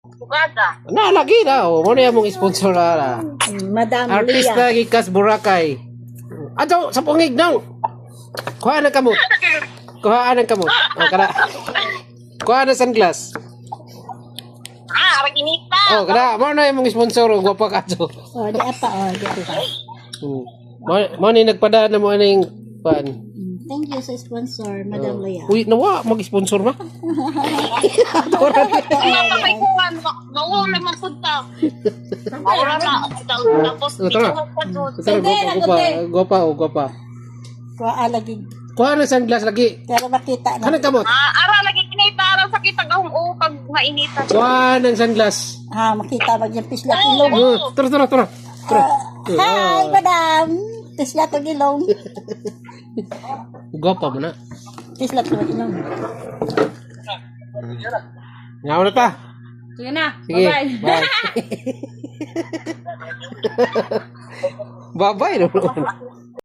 Bugada. Na lagi na oh, mo na mong sponsor na. Madam Artista Lia. gikas Boracay. Ato sa pungig daw. Kuha na kamot. Kuha na kamot. Oh, kada. Kuha na sunglass. Raginita. Oh, kada mo na mong sponsor og gwapa ka to. Oh, di apa, oh, di apa. Mo ni nagpadaan na mo aning pan. Thank you sa sponsor, Madam Lia. Uy, nawa mag-sponsor ba? May kuwan. Mawala man punta. Mawala na. Tapos Tara. Gwapa. Kuha lagi. Kuha na sunglass lagi. Pero makita na. Kanang kamot. Ara lagi kinita ara sa kita gahong pag mainitan. Kuha ng sunglass. Ha, makita ba yung pisla ilong. Tara. Hi, Madam. Pisla to ilong. Gwapa mo na. Pisla to ilong. Ngaw na ta. Sige na. Sige. Bye-bye. Bye. Bye-bye.